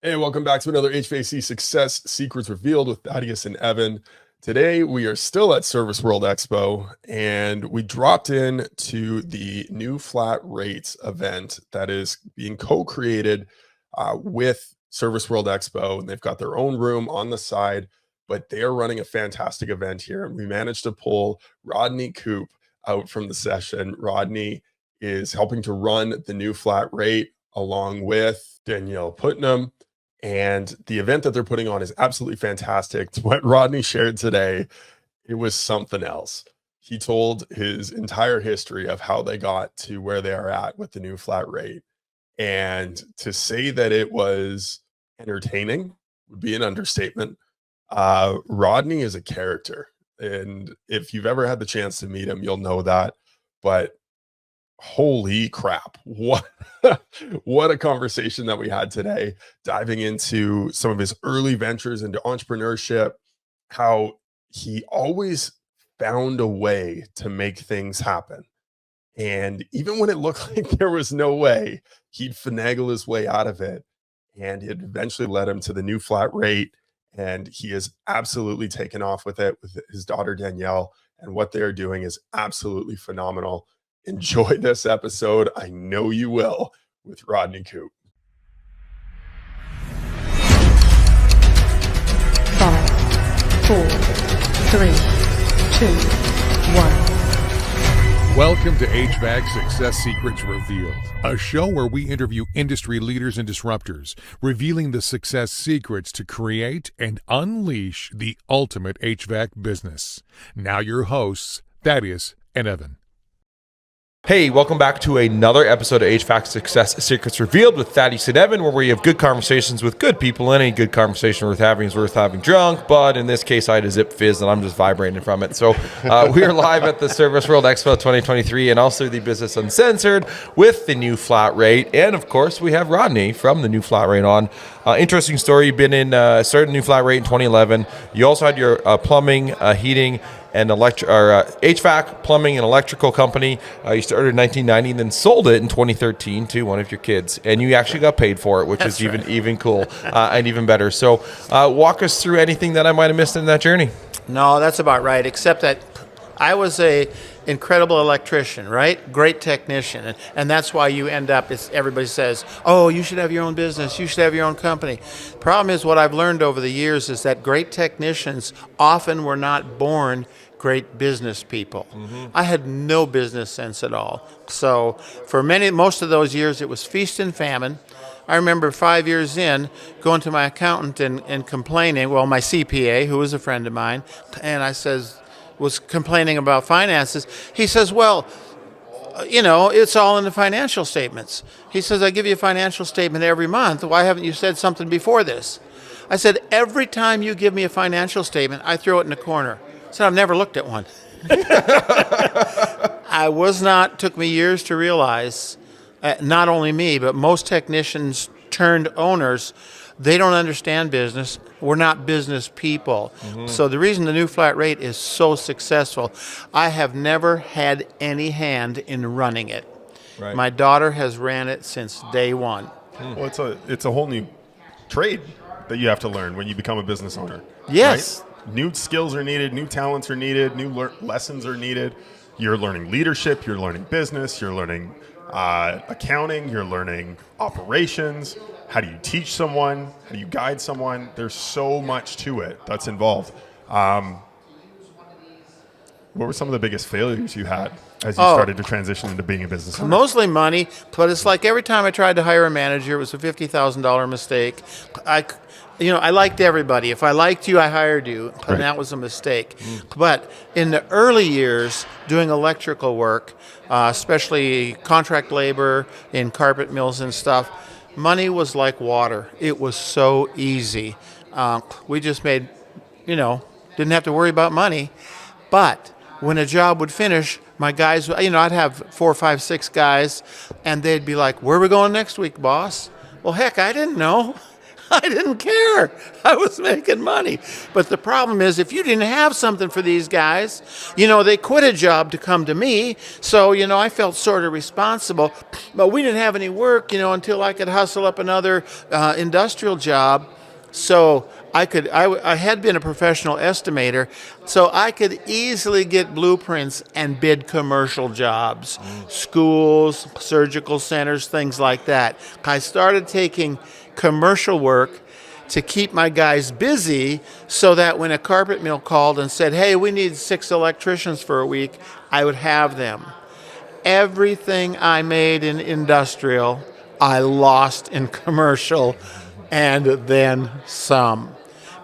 Hey, welcome back to another HVAC Success Secrets Revealed with Thaddeus and Evan. Today, we are still at Service World Expo, and we dropped in to the new flat rates event that is being co-created with Service World Expo, and they've got their own room on the side, but they are running a fantastic event here. And we managed to pull Rodney Koop out from the session. Rodney is helping to run the new flat rate along with Danielle Putnam. And the event that they're putting on is absolutely fantastic. What Rodney shared today, it was something else. He told his entire history of how they got to where they are at with the new flat rate. And to say that it was entertaining would be an understatement. Rodney is a character. And if you've ever had the chance to meet him, you'll know that. But holy crap, what a conversation that we had today, diving into some of his early ventures into entrepreneurship, how he always found a way to make things happen. And even when it looked like there was no way, he'd finagle his way out of it. And it eventually led him to the new flat rate. And he has absolutely taken off with it with his daughter, Danielle. And what they're doing is absolutely phenomenal. Enjoy this episode. I know you will, with Rodney Koop. 5, 4, 3, 2, 1. Welcome to HVAC Success Secrets Revealed, a show where we interview industry leaders and disruptors, revealing the success secrets to create and unleash the ultimate HVAC business. Now your hosts, Thaddeus and Evan. Hey, welcome back to another episode of HVAC Success Secrets Revealed with Thaddeus and Evan, where we have good conversations with good people. Any good conversation worth having is worth having drunk, but in this case, I had a zip fizz and I'm just vibrating from it. So we are live at the Service World Expo 2023 and also the Business Uncensored with the new flat rate. And of course, we have Rodney from the new flat rate on. Interesting story. You've been started the new flat rate in 2011. You also had your plumbing, heating, and HVAC, plumbing, and electrical company. You started in 1990 and then sold it in 2013 to one of your kids. And you actually got paid for it, which is even cool and even better. So walk us through anything that I might have missed in that journey. No, that's about right, except that I was a incredible electrician, right? Great technician. And that's why you end up, everybody says, oh, you should have your own business. You should have your own company. Problem is, what I've learned over the years is that great technicians often were not born great business people. Mm-hmm. I had no business sense at all. So for most of those years, it was feast and famine. I remember 5 years in, going to my accountant and complaining, well, my CPA, who was a friend of mine, and was complaining about finances. He says, well, it's all in the financial statements. He says, I give you a financial statement every month. Why haven't you said something before this? I said, every time you give me a financial statement, I throw it in the corner. I said, I've never looked at one. Took me years to realize, not only me, but most technicians turned owners, they don't understand business. We're not business people. Mm-hmm. So the reason the new flat rate is so successful, I have never had any hand in running it. Right. My daughter has ran it since day one. Well, it's a whole new trade that you have to learn when you become a business owner. Yes. Right? New skills are needed, new talents are needed, new lessons are needed. You're learning leadership, you're learning business, you're learning accounting, you're learning operations. How do you teach someone? How do you guide someone? There's so much to it that's involved. What were some of the biggest failures you had as you started to transition into being a business owner? Mostly money, but it's like every time I tried to hire a manager, it was a $50,000 mistake. I liked everybody. If I liked you, I hired you, and Right. that was a mistake. But in the early years, doing electrical work, especially contract labor in carpet mills and stuff, money was like water. It was so easy. We just made, didn't have to worry about money. But when a job would finish, my guys, I'd have 4, 5, 6 guys, and they'd be like, where are we going next week, boss? Well, heck, I didn't know. I didn't care. I was making money. But the problem is, if you didn't have something for these guys, they quit a job to come to me. So, I felt sort of responsible. But we didn't have any work, until I could hustle up another industrial job. So I had been a professional estimator, so I could easily get blueprints and bid commercial jobs, schools, surgical centers, things like that. I started taking commercial work to keep my guys busy so that when a carpet mill called and said, hey, we need 6 electricians for a week, I would have them. Everything I made in industrial, I lost in commercial, and then some.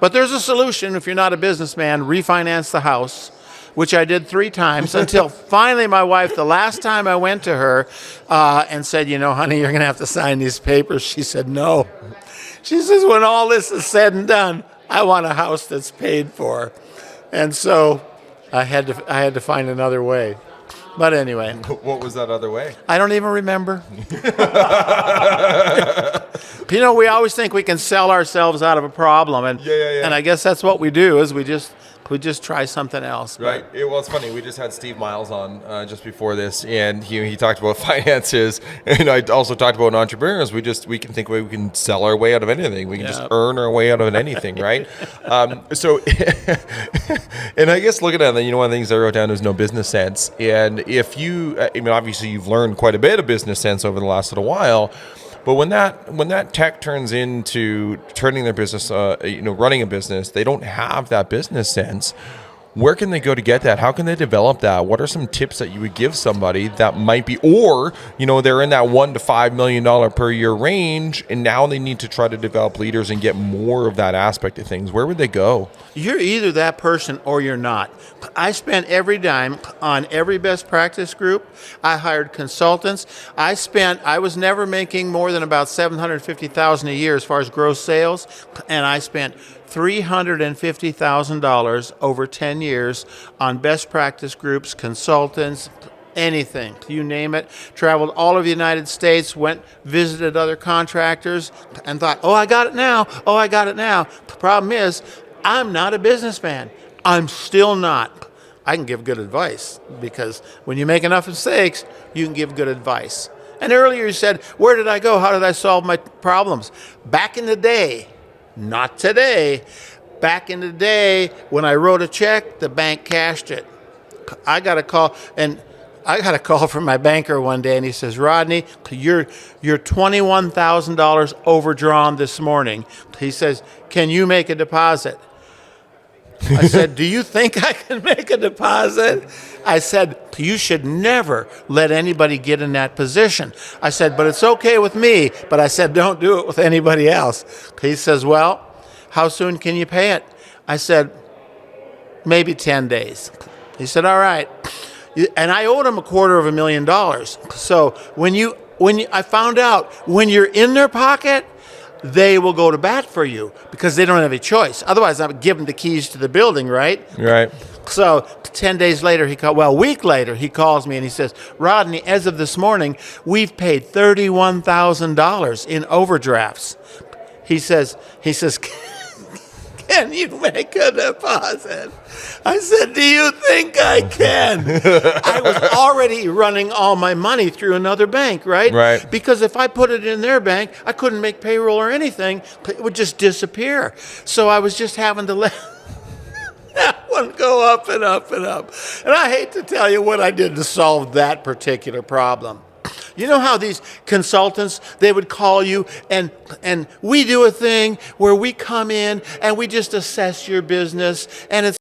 But there's a solution if you're not a businessman: refinance the house, which I did 3 times until finally my wife, the last time I went to her and said, honey, you're going to have to sign these papers. She said, no. She says, when all this is said and done, I want a house that's paid for. And so I had to find another way. But anyway. What was that other way? I don't even remember. We always think we can sell ourselves out of a problem, and and I guess that's what we do, is we just try something else. Right. Well, it's funny. We just had Steve Miles on just before this, and he talked about finances, and I also talked about entrepreneurs. We can think we can sell our way out of anything. We can just earn our way out of anything, right? So, and I guess looking at that, one of the things I wrote down was no business sense. And if you, obviously you've learned quite a bit of business sense over the last little while. But when that tech turns into turning their business, running a business, they don't have that business sense. Where can they go to get that? How can they develop that? What are some tips that you would give somebody that might be, or, they're in that $1 to $5 million per year range, and now they need to try to develop leaders and get more of that aspect of things. Where would they go? You're either that person or you're not. I spent every dime on every best practice group. I hired consultants. I was never making more than about $750,000 a year as far as gross sales, and I spent $350,000 over 10 years on best practice groups, consultants, anything, you name it. Traveled all over the United States, visited other contractors, and thought, oh, I got it now. Oh, I got it now. The problem is, I'm not a businessman. I'm still not. I can give good advice, because when you make enough mistakes, you can give good advice. And earlier you said, where did I go? How did I solve my problems? Back in the day, not today. Back in the day, when I wrote a check, the bank cashed it. I got a call from my banker one day, and he says, Rodney, you're $21,000 overdrawn this morning. He says, can you make a deposit? I said, do you think I can make a deposit? I said, you should never let anybody get in that position. I said, but it's okay with me. But I said, don't do it with anybody else. He says, well, how soon can you pay it? I said, maybe 10 days. He said, all right. And I owed him $250,000. So I found out when you're in their pocket, they will go to bat for you because they don't have a choice. Otherwise, I would give them the keys to the building, right? Right. So 10 days later, a week later, he calls me and he says, Rodney, as of this morning, we've paid $31,000 in overdrafts. He says, can you make a deposit? I said, do you think I can? I was already running all my money through another bank, right? Right. Because if I put it in their bank, I couldn't make payroll or anything. It would just disappear. So I was just having to let that one go up and up and up. And I hate to tell you what I did to solve that particular problem. You know how these consultants, they would call you and we do a thing where we come in and we just assess your business, and it's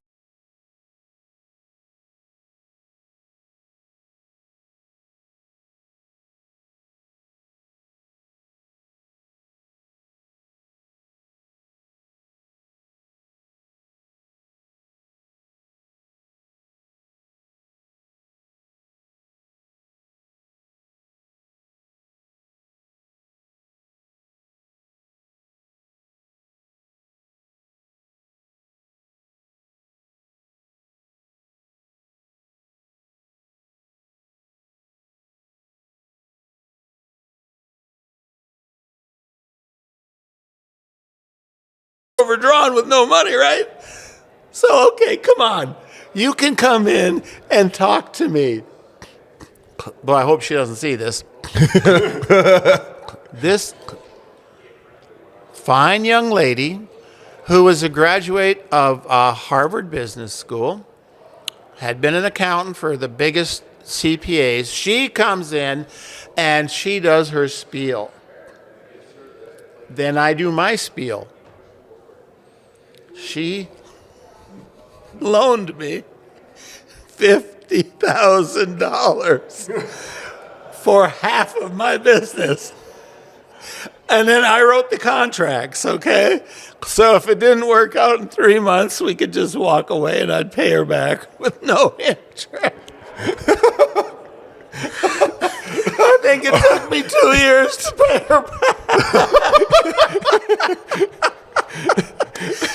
overdrawn with no money, right? So, okay, come on. You can come in and talk to me. Well, I hope she doesn't see this. This fine young lady who was a graduate of Harvard Business School, had been an accountant for the biggest CPAs. She comes in and she does her spiel. Then I do my spiel. She loaned me $50,000 for half of my business. And then I wrote the contracts, okay? So if it didn't work out in 3 months, we could just walk away and I'd pay her back with no interest. I think it took me 2 years to pay her back.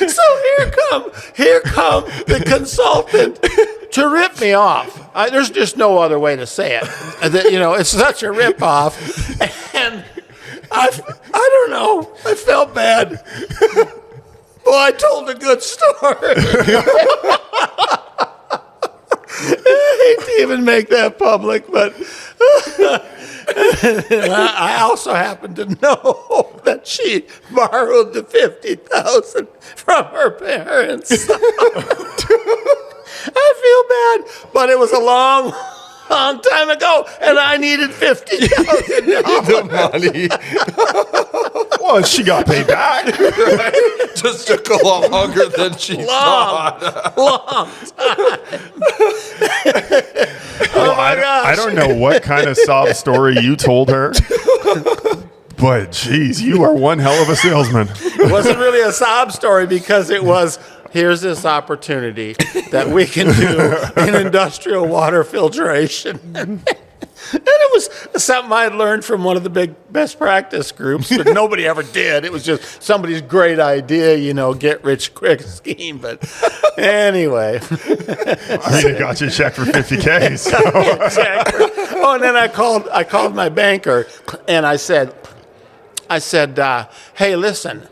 So here come the consultant to rip me off. There's just no other way to say it. It's such a rip off. And I don't know. I felt bad. Well, I told a good story. I hate to even make that public, but I also happen to know that she borrowed the $50,000 from her parents. I feel bad, but it was a long time ago, and I needed $50,000. The money. Well, she got paid back. Right? Just took a lot longer than she thought. Long time. Oh my gosh. I don't know what kind of sob story you told her, but geez, you are one hell of a salesman. It wasn't really a sob story because it was, here's this opportunity that we can do in industrial water filtration. And it was something I had learned from one of the big best practice groups that nobody ever did. It was just somebody's great idea, get rich quick scheme. But anyway. I mean, it got you a check for $50K. So. Oh, and then I called my banker and I said, hey, listen,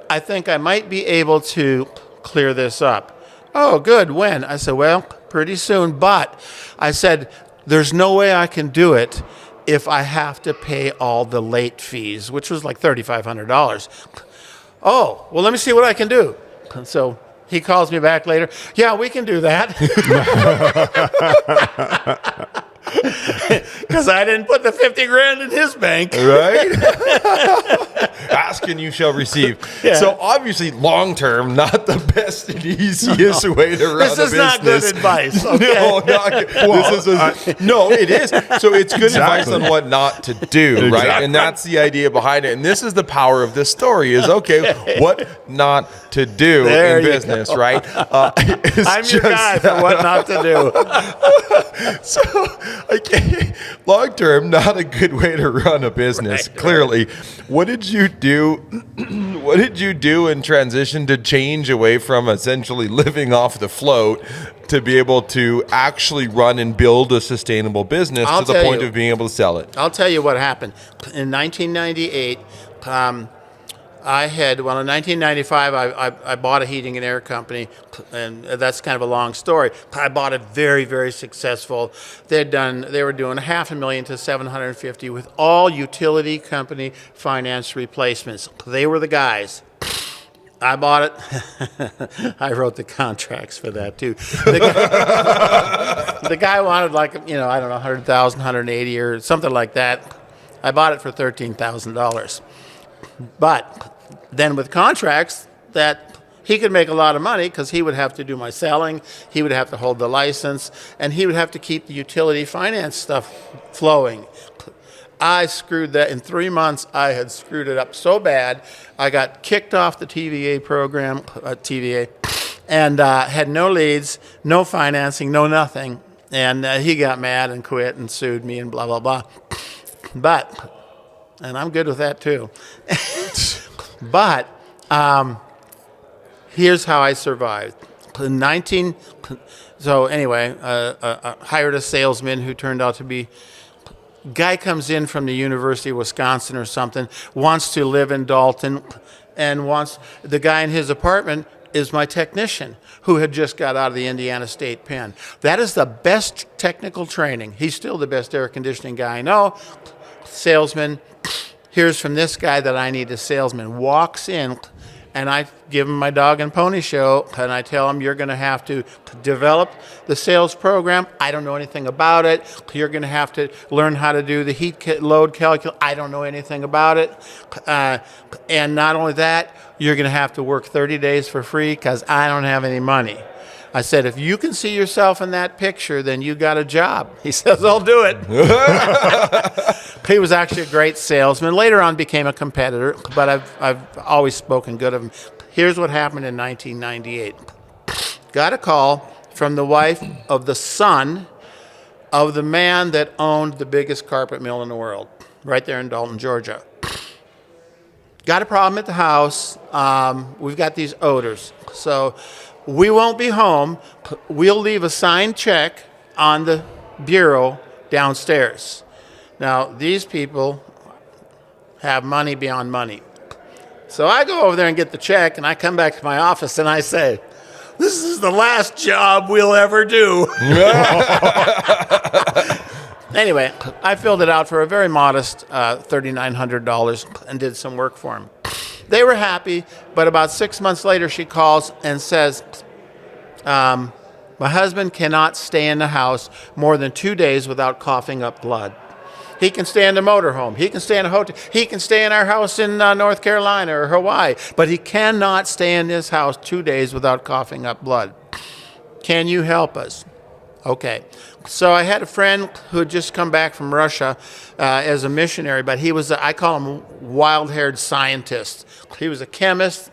I think I might be able to clear this up. Oh, good. When? I said, well, pretty soon. But I said, there's no way I can do it if I have to pay all the late fees, which was like $3,500. Oh, well, let me see what I can do. And so he calls me back later. Yeah, we can do that. Because I didn't put the $50,000 in his bank. Right? Ask and you shall receive. Yeah. So obviously, long term, not the best and easiest way to run a business. This is not good advice. Okay? No, not good. No, it is. So it's good advice on what not to do, right? And that's the idea behind it. And this is the power of this story: is what not to do in business, right? I'm your guy for what not to do. So, long term, not a good way to run a business. Right, clearly, what did you do? What did you do in transition to change away from essentially living off the float to be able to actually run and build a sustainable business to the point of being able to sell it? I'll tell you what happened in 1998. In 1995, I bought a heating and air company, and that's kind of a long story. I bought it very, very successful. They were doing $500,000 to $750,000 with all utility company finance replacements. They were the guys. I bought it. I wrote the contracts for that too. The guy wanted $100,000, $180,000 or something like that. I bought it for $13,000. But then with contracts that he could make a lot of money because he would have to do my selling, he would have to hold the license, and he would have to keep the utility finance stuff flowing. I screwed that. In 3 months, I had screwed it up so bad, I got kicked off the TVA program, and had no leads, no financing, no nothing. And he got mad and quit and sued me and blah, blah, blah. And I'm good with that too. But here's how I survived. So anyway, hired a salesman who turned out to be, guy comes in from the University of Wisconsin or something, wants to live in Dalton, and wants the guy in his apartment is my technician who had just got out of the Indiana State Pen. That is the best technical training. He's still the best air conditioning guy I know. Salesman, here's from this guy that I need a salesman. Walks in, and I give him my dog and pony show, and I tell him, you're going to have to develop the sales program. I don't know anything about it. You're going to have to learn how to do the heat load calculus. I don't know anything about it. And not only that, you're going to have to work 30 days for free because I don't have any money. I said, if you can see yourself in that picture, then you got a job. He says, I'll do it. He was actually a great salesman. Later on became a competitor, but I've always spoken good of him. Here's what happened in 1998. Got a call from the wife of the son of the man that owned the biggest carpet mill in the world, right there in Dalton, Georgia. Got a problem at the house. We've got these odors. So we won't be home. We'll leave a signed check on the bureau downstairs. Now, these people have money beyond money. So I go over there and get the check, and I come back to my office, and I say, this is the last job we'll ever do. Anyway, I filled it out for a very modest $3,900 and did some work for them. They were happy, but about 6 months later, she calls and says, my husband cannot stay in the house more than 2 days without coughing up blood. He can stay in the motorhome. He can stay in a hotel. He can stay in our house in North Carolina or Hawaii, but he cannot stay in this house 2 days without coughing up blood. Can you help us? Okay. So I had a friend who had just come back from Russia as a missionary, but he was, I call him wild-haired scientist. He was a chemist.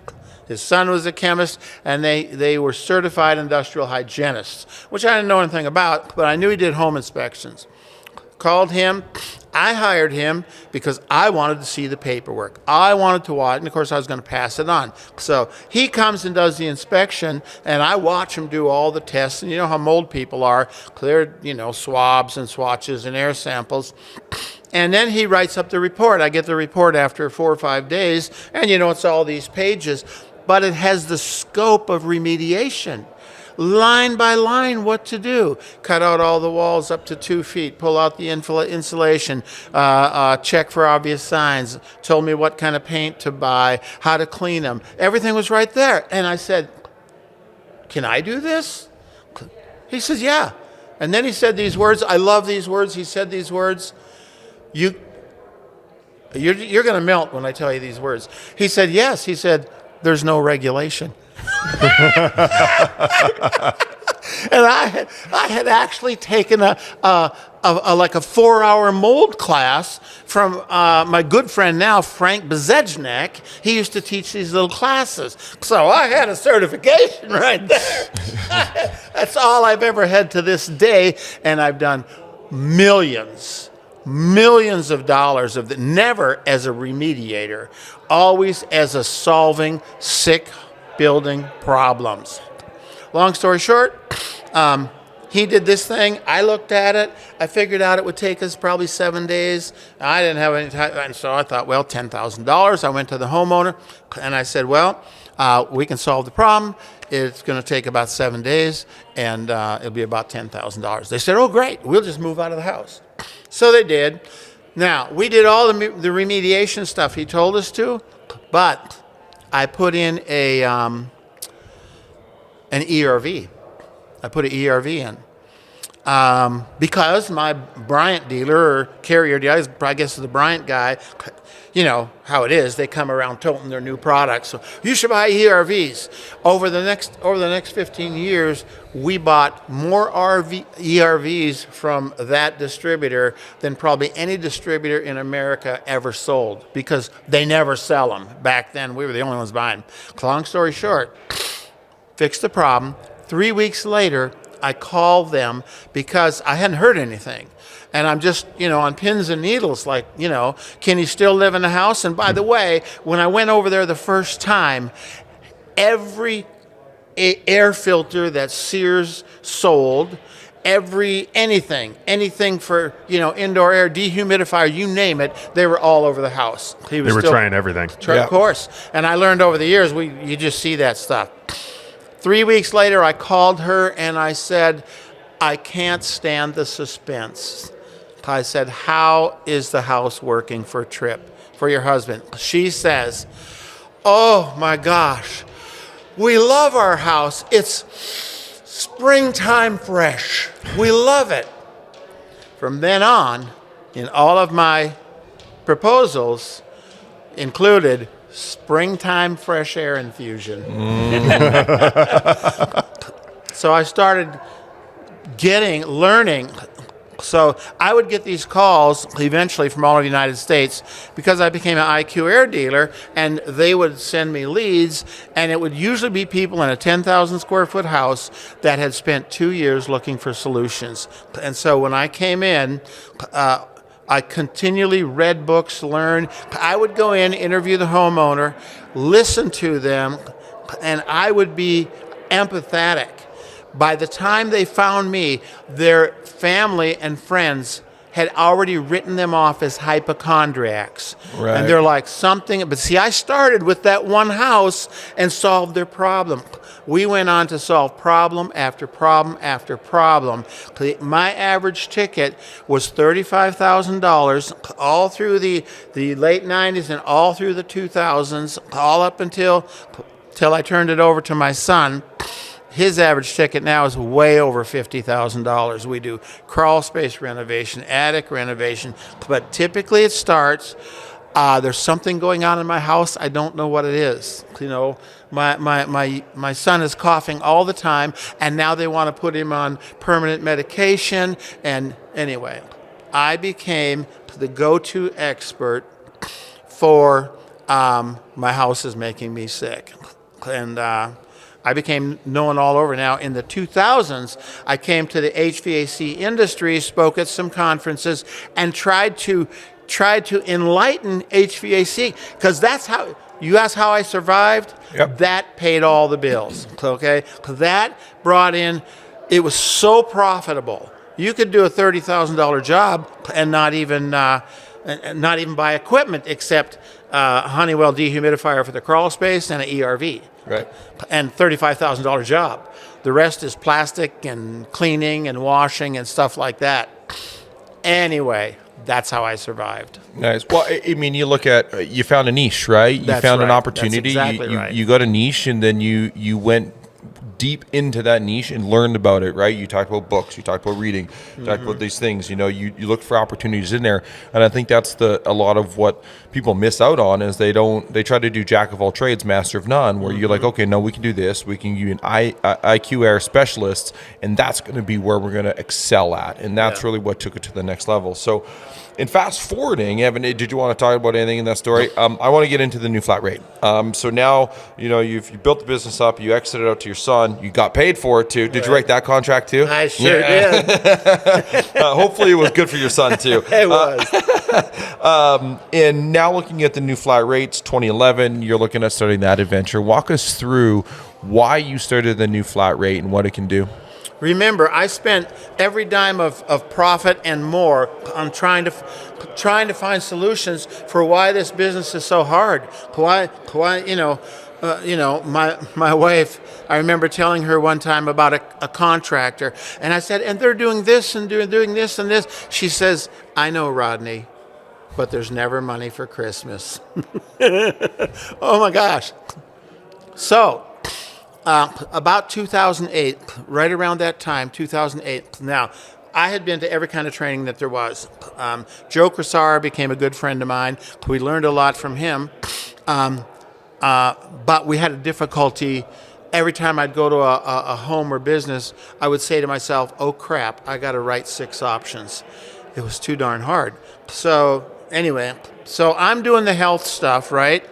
His son was a chemist, and they were certified industrial hygienists, which I didn't know anything about, but I knew he did home inspections. Called him. I hired him because I wanted to see the paperwork. I wanted to watch, and of course I was going to pass it on. So he comes and does the inspection, and I watch him do all the tests. And you know how mold people are. They're, swabs and swatches and air samples. And then he writes up the report. I get the report after 4 or 5 days, and it's all these pages. But it has the scope of remediation. Line by line, what to do. Cut out all the walls up to 2 feet, pull out the insulation, check for obvious signs, told me what kind of paint to buy, how to clean them. Everything was right there. And I said, can I do this? He says, yeah. And then he said these words. I love these words. He said these words. You're going to melt when I tell you these words. He said, yes. He said, there's no regulation. And I had actually taken a 4-hour mold class from my good friend now, Frank Bezejnak. He used to teach these little classes. So I had a certification right there. That's all I've ever had to this day. And I've done millions of dollars of never as a remediator, always as a solving sick building problems. Long story short, he did this thing. I looked at it. I figured out it would take us probably 7 days. I didn't have any time, and so I thought, well, $10,000. I went to the homeowner, and I said, well, we can solve the problem. It's going to take about 7 days, and it'll be about $10,000. They said, oh, great. We'll just move out of the house. So they did. Now, we did all the remediation stuff he told us to, but I put in an ERV. I put an ERV in because my Bryant dealer or carrier dealer, I guess the Bryant guy, you know how it is. They come around toting their new products. So you should buy ERVs. Over the next 15 years, we bought more ERVs from that distributor than probably any distributor in America ever sold because they never sell them. Back then, we were the only ones buying them. Long story short, fixed the problem. 3 weeks later, I called them because I hadn't heard anything. And I'm just, on pins and needles, like, can he still live in the house? And by the way, when I went over there the first time, every air filter that Sears sold, anything for, indoor air, dehumidifier, you name it, they were all over the house. He was They were still, trying everything. Of course. And I learned over the years, you just see that stuff. 3 weeks later, I called her and I said, I can't stand the suspense. I said, how is the house working for Trip, for your husband? She says, oh my gosh, we love our house. It's springtime fresh. We love it. From then on, in all of my proposals included springtime fresh air infusion. So I started learning. So I would get these calls eventually from all over the United States because I became an IQ air dealer, and they would send me leads, and it would usually be people in a 10,000 square foot house that had spent 2 years looking for solutions. And so when I came in, I continually read books, learned. I would go in, interview the homeowner, listen to them, and I would be empathetic. By the time they found me, their family and friends had already written them off as hypochondriacs. Right. And they're like something, but see, I started with that one house and solved their problem. We went on to solve problem after problem after problem. My average ticket was $35,000 all through the late 90s and all through the 2000s, all up until I turned it over to my son. His average ticket now is way over $50,000. We do crawl space renovation, attic renovation, but typically it starts, there's something going on in my house, I don't know what it is. My son is coughing all the time, and now they want to put him on permanent medication. And anyway, I became the go-to expert for my house is making me sick. And I became known all over. Now, in the 2000s, I came to the HVAC industry, spoke at some conferences, and tried to enlighten HVAC, because that's how, you ask how I survived? Yep. That paid all the bills, okay? That brought in, it was so profitable. You could do a $30,000 job and not even buy equipment except a Honeywell dehumidifier for the crawl space and an ERV. Right. And $35,000 job. The rest is plastic and cleaning and washing and stuff like that. Anyway, that's how I survived. Nice. Well, I mean, you look at, you found a niche, right? You That's found an right. opportunity. That's exactly right. You got a niche, and then you went deep into that niche and learned about it, right? You talked about books, you talked about reading, you talked about these things, you look for opportunities in there. And I think that's a lot of what people miss out on is they try to do jack of all trades, master of none, where you're like, okay, no, we can do this. We can give you an IQ air specialist, and that's going to be where we're going to excel at. And that's really what took it to the next level. So in fast forwarding, Evan, did you want to talk about anything in that story? I want to get into the new flat rate. So now, you built the business up, you exited out to your son, you got paid for it too. Did you write that contract too? I sure did. Hopefully it was good for your son too. It was. And now looking at the new flat rates, 2011, you're looking at starting that adventure. Walk us through why you started the new flat rate and what it can do. Remember, I spent every dime of profit and more on trying to find solutions for why this business is so hard. Why my wife, I remember telling her one time about a contractor, and I said, and they're doing this and doing this and this. She says, I know, Rodney, but there's never money for Christmas. Oh my gosh. So, about 2008, right around that time, 2008. Now, I had been to every kind of training that there was. Joe Cressara became a good friend of mine. We learned a lot from him. But we had a difficulty. Every time I'd go to a home or business, I would say to myself, oh crap, I got to write 6 options. It was too darn hard. So anyway, I'm doing the health stuff, right?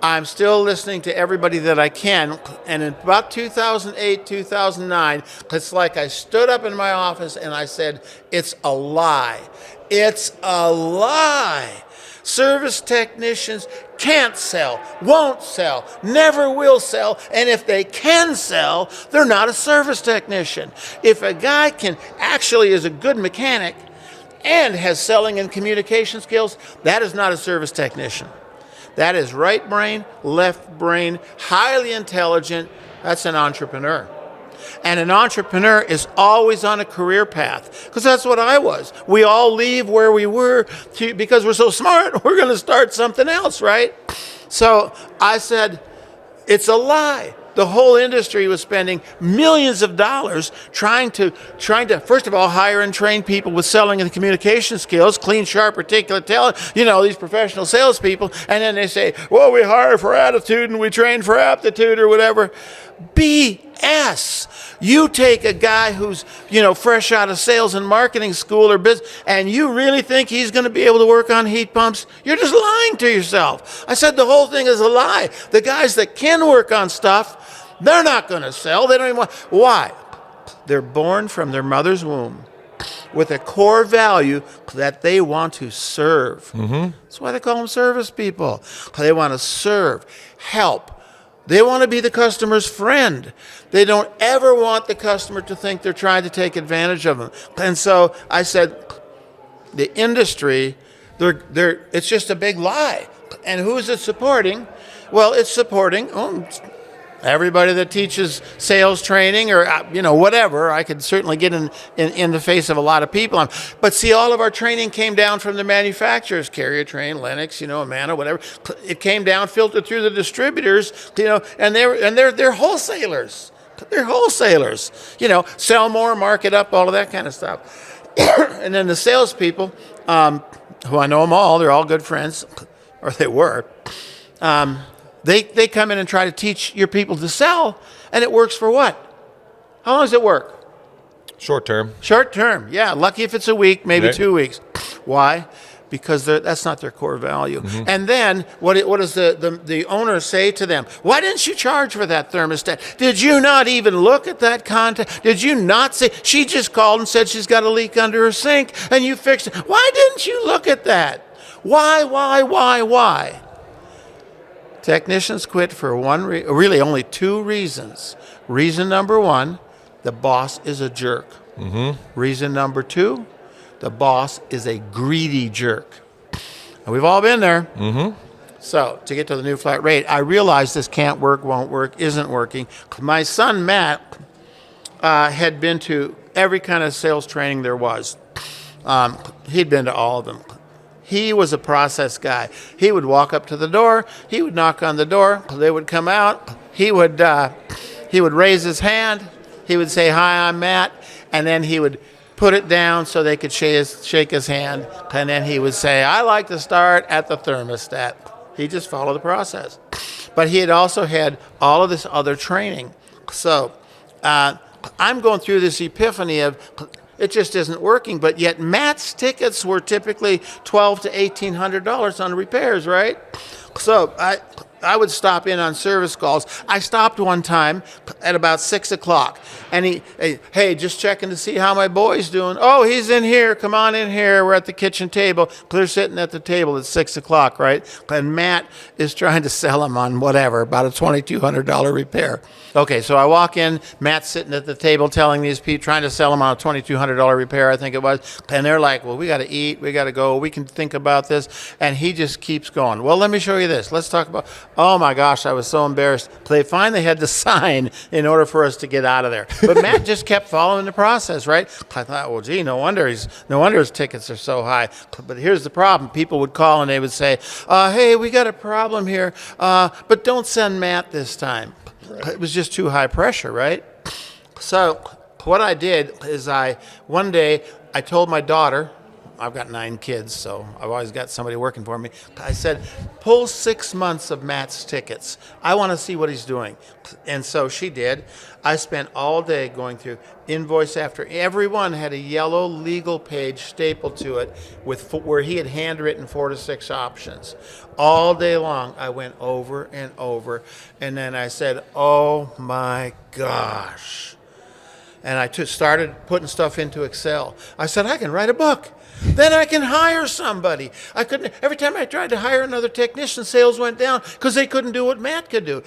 I'm still listening to everybody that I can. And in about 2008, 2009, it's like I stood up in my office and I said, it's a lie. It's a lie. Service technicians can't sell, won't sell, never will sell, and if they can sell, they're not a service technician. If a guy actually is a good mechanic and has selling and communication skills, that is not a service technician. That is right brain, left brain, highly intelligent. That's an entrepreneur. And an entrepreneur is always on a career path, because that's what I was. We all leave where we were because we're so smart, we're going to start something else, right? So I said, it's a lie. The whole industry was spending millions of dollars trying to first of all hire and train people with selling and communication skills, clean, sharp, articulate, these professional salespeople, and then they say, well, we hire for attitude and we train for aptitude or whatever. BS. You take a guy who's, fresh out of sales and marketing school or business, and you really think he's going to be able to work on heat pumps? You're just lying to yourself. I said the whole thing is a lie. The guys that can work on stuff, they're not going to sell. They don't even want. Why? They're born from their mother's womb with a core value that they want to serve. That's why they call them service people. They want to serve, help. They want to be the customer's friend. They don't ever want the customer to think they're trying to take advantage of them. And so I said, the industry, it's just a big lie. And who is it supporting? Well, it's supporting everybody that teaches sales training or, whatever. I could certainly get in the face of a lot of people. But see, all of our training came down from the manufacturers, Carrier Train, Lennox, Amana, whatever. It came down, filtered through the distributors, and they're wholesalers. They're wholesalers, sell more, mark it up, all of that kind of stuff. And then the salespeople, who I know them all, they're all good friends, or they were. They come in and try to teach your people to sell, and it works for what? How long does it work? Short term. Short term, yeah. Lucky if it's a week, maybe 2 weeks. Why? Because that's not their core value. And then what does the owner say to them? Why didn't you charge for that thermostat? Did you not even look at that contact? Did you not say, she just called and said she's got a leak under her sink and you fixed it. Why didn't you look at that? Why? Technicians quit for really only two reasons. Reason number one, the boss is a jerk. Reason number two, the boss is a greedy jerk. And we've all been there. So to get to the new flat rate, I realized this can't work, won't work, isn't working. My son, Matt, had been to every kind of sales training there was. He'd been to all of them. He was a process guy. He would walk up to the door. He would knock on the door. They would come out. He would raise his hand. He would say, "Hi, I'm Matt," and then he would put it down so they could shake his hand, and then he would say, "I like to start at the thermostat." He just followed the process. But he had also had all of this other training. So I'm going through this epiphany of it just isn't working, but yet Matt's tickets were typically $1,200 to $1,800 on repairs, right? So I would stop in on service calls. I stopped one time at about 6 o'clock, and hey, just checking to see how my boy's doing. Oh, he's in here. Come on in here. We're at the kitchen table. They're sitting at the table at 6 o'clock, right? And Matt is trying to sell him on whatever, about a $2,200 repair. Okay, so I walk in. Matt's sitting at the table telling these people, trying to sell him on a $2,200 repair, I think it was. And they're like, well, we got to eat. We got to go. We can think about this. And he just keeps going. Well, let me show you this. Let's talk about, oh my gosh, I was so embarrassed. They finally had to sign in order for us to get out of there. But Matt just kept following the process, right? I thought, well, gee, no wonder his tickets are so high. But here's the problem. People would call and they would say, hey, we got a problem here, but don't send Matt this time. Right. It was just too high pressure, right? So what I did is one day I told my daughter, I've got 9 kids, so I've always got somebody working for me. I said, pull 6 months of Matt's tickets. I want to see what he's doing. And so she did. I spent all day going through invoice after. Everyone had a yellow legal page stapled to it where he had handwritten 4 to 6 options. All day long, I went over and over. And then I said, oh my gosh. and I started putting stuff into Excel. I said, I can write a book. Then I can hire somebody. I couldn't. Every time I tried to hire another technician, sales went down because they couldn't do what Matt could do.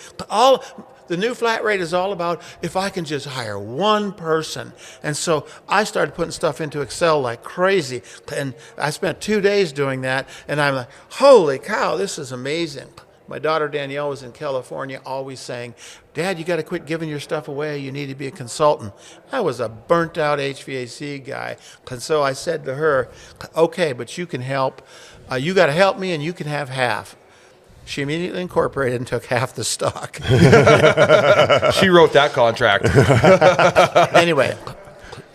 The new flat rate is all about if I can just hire one person. And so I started putting stuff into Excel like crazy. And I spent 2 days doing that. And I'm like, holy cow, this is amazing. My daughter Danielle was in California always saying, Dad, you got to quit giving your stuff away. You need to be a consultant. I was a burnt out HVAC guy. And so I said to her, okay, but you can help. You got to help me and you can have half. She immediately incorporated and took half the stock. She wrote that contract. Anyway,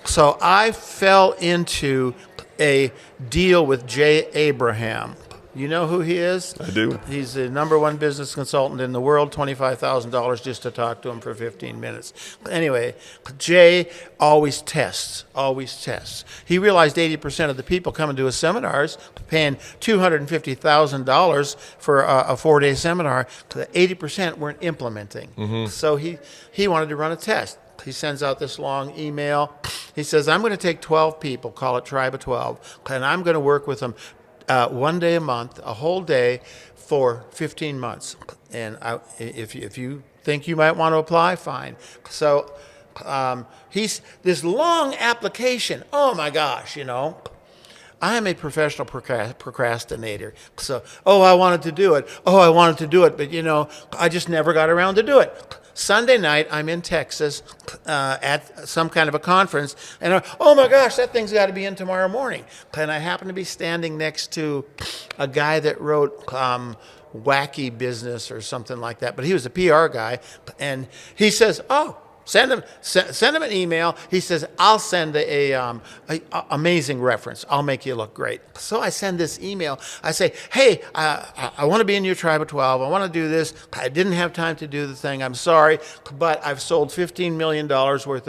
so I fell into a deal with Jay Abraham. You know who he is? I do. He's the #1 business consultant in the world, $25,000 just to talk to him for 15 minutes. Anyway, Jay always tests. He realized 80% of the people coming to his seminars, paying $250,000 for a 4-day seminar, 80% weren't implementing. So he wanted to run a test. He sends out this long email. He says, I'm going to take 12 people, call it Tribe of 12, and I'm going to work with them 1 day a month, a whole day for 15 months. And if you think you might want to apply, fine. So he's this long application. Oh my gosh, I am a professional procrastinator. So, I wanted to do it. But I just never got around to do it. Sunday night, I'm in Texas at some kind of a conference, and oh my gosh, that thing's got to be in tomorrow morning. And I happen to be standing next to a guy that wrote Wacky Business or something like that, but he was a PR guy, and he says, send him an email. He says, I'll send a amazing reference. I'll make you look great. So I send this email. I say, hey, I want to be in your Tribe of 12. I want to do this. I didn't have time to do the thing. I'm sorry, but I've sold $15 million worth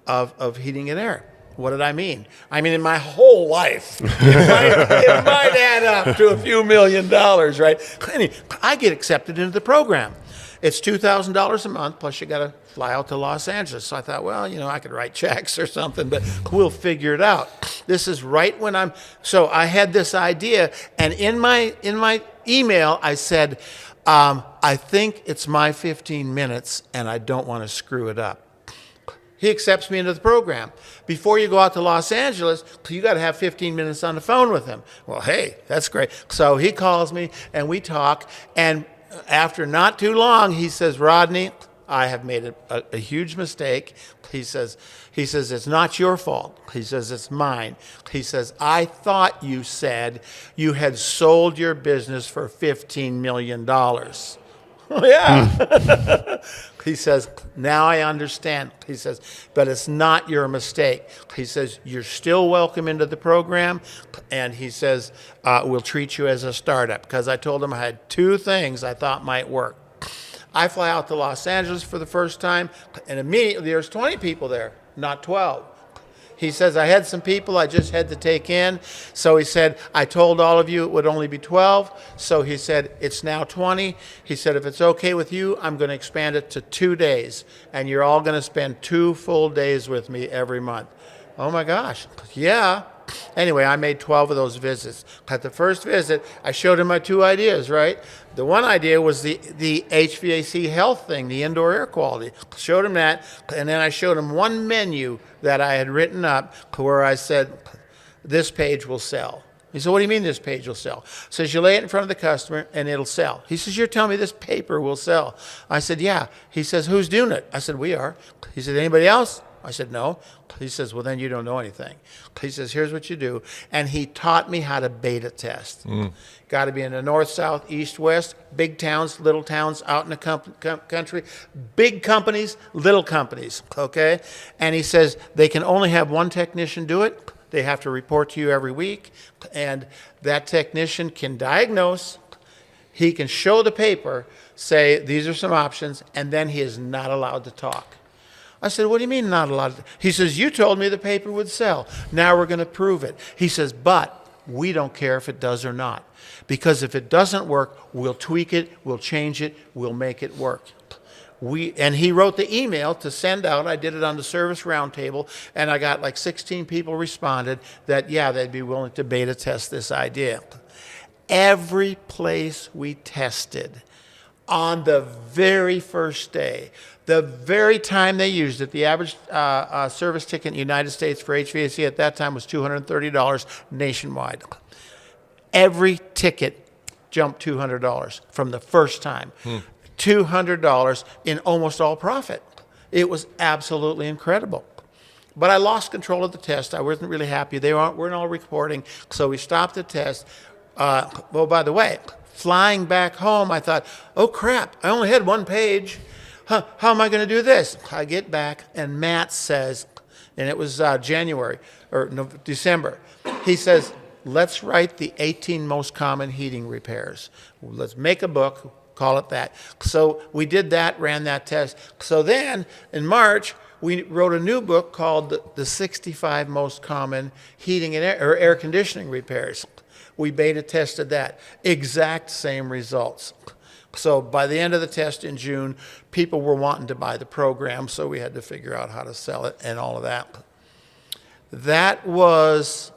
of heating and air. What did I mean? I mean, in my whole life, it might add up to a few $1 million, right? Anyway, I get accepted into the program. It's $2,000 a month, plus you got to fly out to Los Angeles. So I thought, well, I could write checks or something, but we'll figure it out. This is right when so I had this idea, and in my email, I said, I think it's my 15 minutes, and I don't want to screw it up. He accepts me into the program. Before you go out to Los Angeles, you got to have 15 minutes on the phone with him. Well, hey, that's great. So he calls me, and we talk, and after not too long, he says, Rodney, I have made a huge mistake. He says, it's not your fault. He says, it's mine. He says, I thought you said you had sold your business for $15 million. Oh, yeah. He says, now I understand. He says, but it's not your mistake. He says, you're still welcome into the program. And he says, we'll treat you as a startup. Because I told him I had 2 things I thought might work. I fly out to Los Angeles for the first time, and immediately there's 20 people there, not 12. He says, I had some people I just had to take in. So he said, I told all of you it would only be 12. So he said, it's now 20. He said, if it's okay with you, I'm going to expand it to 2 days. And you're all going to spend 2 full days with me every month. Oh my gosh. Yeah. Anyway, I made 12 of those visits. At the first visit, I showed him my 2 ideas, right? The one idea was the HVAC health thing, the indoor air quality. Showed him that, and then I showed him one menu that I had written up where I said, this page will sell. He said, what do you mean this page will sell? Says, you lay it in front of the customer and it'll sell. He says, you're telling me this paper will sell? I said, yeah. He says, who's doing it? I said, we are. He said, anybody else? I said, no. He says, well, then you don't know anything. He says, here's what you do. And he taught me how to beta test. Got to be in the north, south, east, west, big towns, little towns out in the country, big companies, little companies, okay? And he says they can only have one technician do it. They have to report to you every week. And that technician can diagnose. He can show the paper, say, these are some options, and then he is not allowed to talk. I said, what do you mean not allowed to? He says, you told me the paper would sell. Now we're going to prove it. He says, but we don't care if it does or not. Because if it doesn't work, we'll tweak it, we'll change it, we'll make it work. And he wrote the email to send out. I did it on the Service Roundtable, and I got like 16 people responded that, yeah, they'd be willing to beta test this idea. Every place we tested, on the very first day, the very time they used it, the average service ticket in the United States for HVAC at that time was $230 nationwide. Every ticket jumped $200 from the first time. $200 in almost all profit. It was absolutely incredible. But I lost control of the test. I wasn't really happy. They weren't all reporting, so we stopped the test. Well, by the way, flying back home, I thought, oh crap, I only had one page. How am I going to do this? I get back, and Matt says, and it was January or December, he says, let's write the 18 most common heating repairs. Let's make a book, call it that. So we did that, ran that test. So then in March, we wrote a new book called the 65 most common heating and air conditioning repairs. We beta tested that. Exact same results. So by the end of the test in June, people were wanting to buy the program, so we had to figure out how to sell it and all of that. That was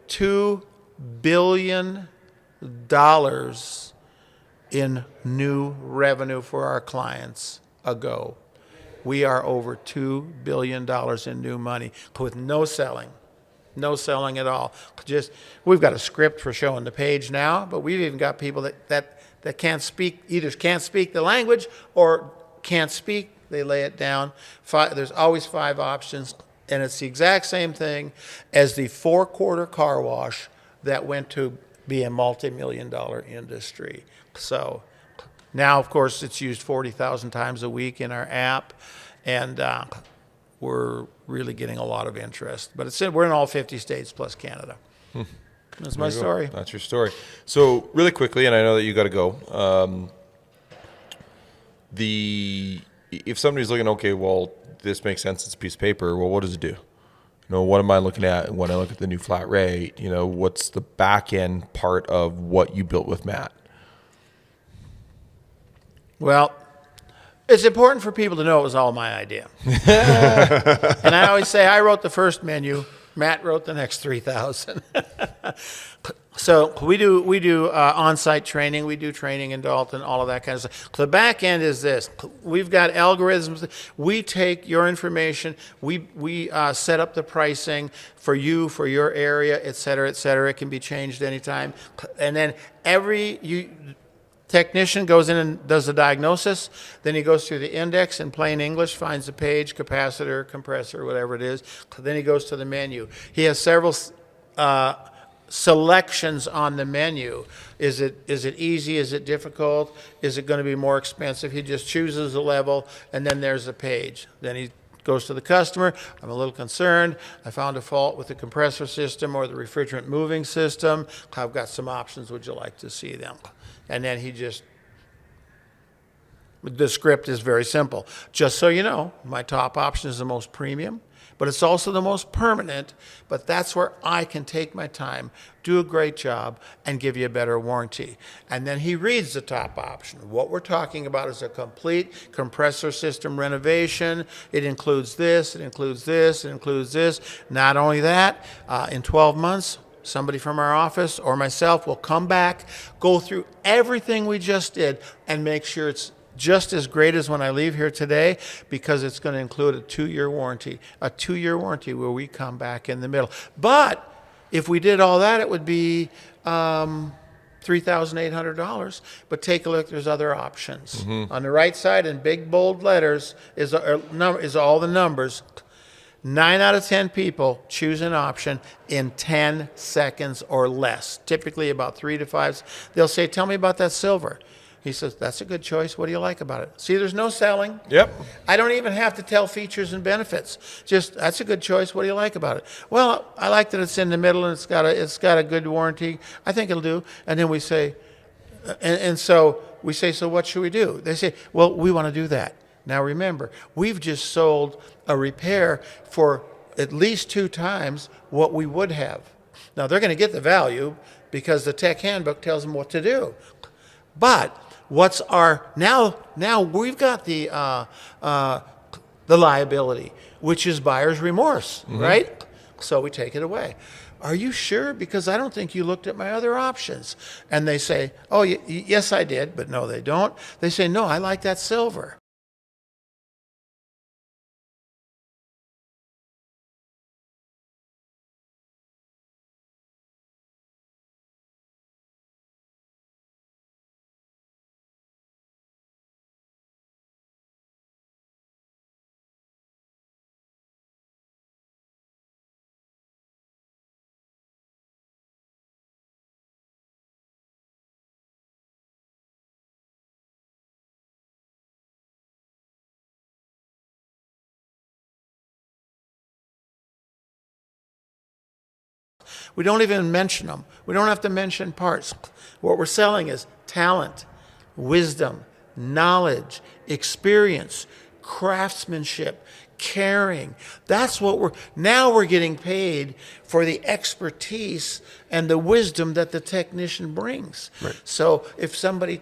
$2 billion in new revenue for our clients ago. We are over $2 billion in new money with no selling. No selling at all. We've got a script for showing the page now, but we've even got people that can't speak, either can't speak the language or can't speak. They lay it down. There's always 5 options, and it's the exact same thing as the 4-quarter car wash that went to be a multi-million-dollar industry. So now, of course, it's used 40,000 times a week in our app, and we're really getting a lot of interest. But we're in all 50 states plus Canada. That's my story. That's your story. So really quickly, and I know that you got to go. If somebody's looking, okay, well, this makes sense. It's a piece of paper. Well, what does it do? What am I looking at when I look at the new flat rate? What's the back end part of what you built with Matt? Well, it's important for people to know it was all my idea. And I always say I wrote the first menu. Matt wrote the next 3,000. So we do on-site training. We do training in Dalton, all of that kind of stuff. The back end is this. We've got algorithms. We take your information. We set up the pricing for you, for your area, et cetera, et cetera. It can be changed anytime. And then technician goes in and does the diagnosis. Then he goes through the index in plain English, finds the page, capacitor, compressor, whatever it is. Then he goes to the menu. He has several selections on the menu. Is it easy? Is it difficult? Is it going to be more expensive? He just chooses a level, and then there's the page. Then he goes to the customer. I'm a little concerned. I found a fault with the compressor system or the refrigerant moving system. I've got some options. Would you like to see them? And then the script is very simple. Just so you know, my top option is the most premium, but it's also the most permanent. But that's where I can take my time, do a great job, and give you a better warranty. And then he reads the top option. What we're talking about is a complete compressor system renovation. It includes this, it includes this, it includes this. Not only that, in 12 months, somebody from our office or myself will come back, go through everything we just did, and make sure it's just as great as when I leave here today, because it's going to include a 2-year warranty, where we come back in the middle. But if we did all that, it would be $3,800. But take a look, there's other options. On the right side in big bold letters is all the numbers. 9 out of 10 people choose an option in 10 seconds or less, typically about 3 to 5. They'll say, tell me about that silver. He says, that's a good choice. What do you like about it? See, there's no selling. Yep. I don't even have to tell features and benefits. Just, that's a good choice. What do you like about it? Well, I like that it's in the middle and it's got a good warranty. I think it'll do. And then we say, so what should we do? They say, well, we want to do that. Now remember, we've just sold a repair for at least 2 times what we would have. Now they're going to get the value because the tech handbook tells them what to do. But What's our now? Now we've got the liability, which is buyer's remorse, right? So we take it away. Are you sure? Because I don't think you looked at my other options. And they say, oh, yes, I did, but no, they don't. They say, no, I like that silver. We don't even mention them. We don't have to mention parts. What we're selling is talent, wisdom, knowledge, experience, craftsmanship, caring. That's what we're getting paid for the expertise and the wisdom that the technician brings. Right. So if somebody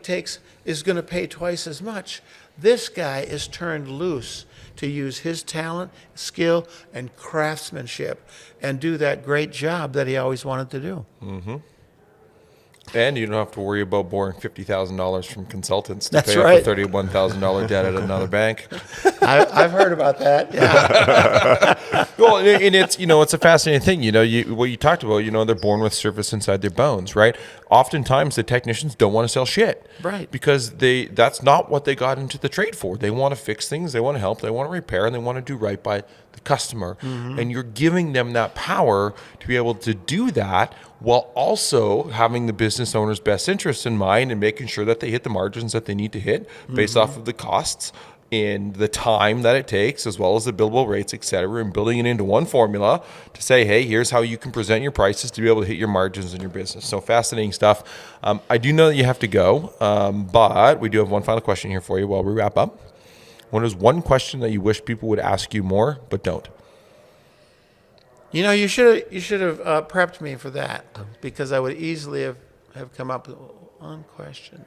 is going to pay twice as much, this guy is turned loose to use his talent, skill, and craftsmanship and do that great job that he always wanted to do. And you don't have to worry about borrowing $50,000 from consultants to That's pay right. off a $31,000 debt at another bank. I've heard about that. Yeah. Well, and it's, it's a fascinating thing. What you talked about, they're born with service inside their bones, right? Oftentimes the technicians don't want to sell shit. Right. Because that's not what they got into the trade for. They want to fix things, they want to help, they want to repair, and they want to do right by the customer. And you're giving them that power to be able to do that while also having the business owner's best interests in mind and making sure that they hit the margins that they need to hit based off of the costs and the time that it takes, as well as the billable rates, et cetera, and building it into one formula to say, hey, here's how you can present your prices to be able to hit your margins in your business. So fascinating stuff. I do know that you have to go, but we do have one final question here for you while we wrap up. What is one question that you wish people would ask you more, but don't? You should have prepped me for that, because I would easily have come up with one question.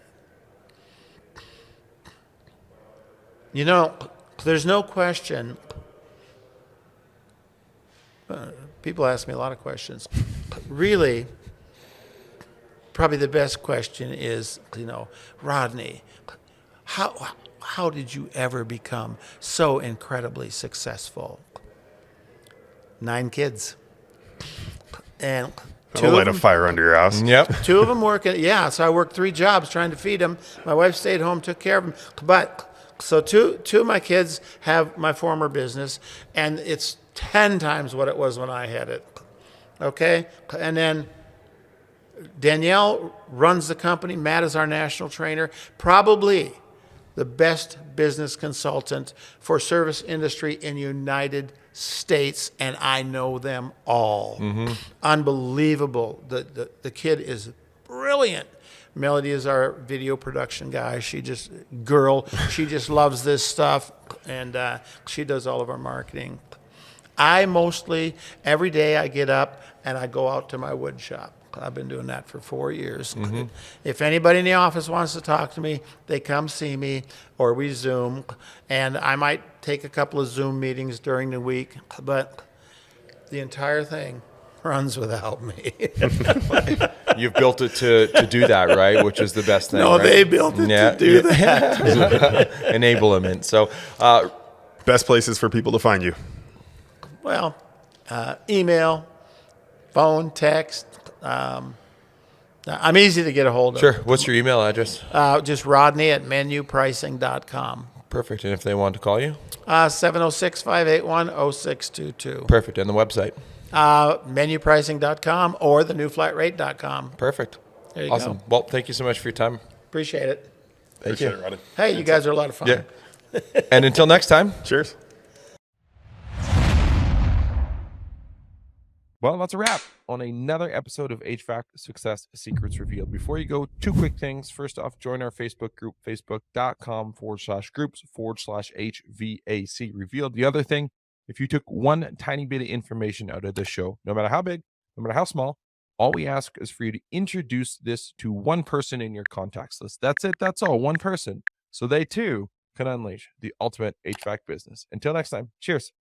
There's no question. People ask me a lot of questions. Really, probably the best question is, Rodney, how did you ever become so incredibly successful? 9 kids. And That'll light a fire under your house. Yep. 2 of them work so I worked 3 jobs trying to feed them. My wife stayed home, took care of them. But so two of my kids have my former business, and it's 10 times what it was when I had it. Okay? And then Danielle runs the company. Matt is our national trainer. Probably the best business consultant for service industry in United States, and I know them all. Unbelievable. The kid is brilliant. Melody is our video production guy. She just loves this stuff, and she does all of our marketing. I mostly, every day I get up and I go out to my wood shop. I've been doing that for 4 years. If anybody in the office wants to talk to me, they come see me, or we Zoom, and I might take a couple of Zoom meetings during the week, but the entire thing runs without me. You've built it to do that, right? Which is the best thing. No, right? they built it to do that. Enablement. So, Best places for people to find you. Well, email, phone, text. I'm easy to get a hold of. sure. What's your email address? Just Rodney@menupricing.com. Perfect. And if they want to call you? 706-581-0622. Perfect. And the website? Menupricing.com or thenewflatrate.com. Perfect. There you Awesome. go. Well, thank you so much for your time. Appreciate it. Appreciate it, Rodney. Hey, you guys are a lot of fun. Yeah. And until next time. Cheers. Well, that's a wrap on another episode of HVAC Success Secrets Revealed. Before you go, 2 quick things. First off, join our Facebook group, facebook.com/groups/HVAC Revealed. The other thing, if you took one tiny bit of information out of this show, no matter how big, no matter how small, All we ask is for you to introduce this to one person in your contacts list. That's it. That's all. One person. So they too can unleash the ultimate HVAC business. Until next time, cheers.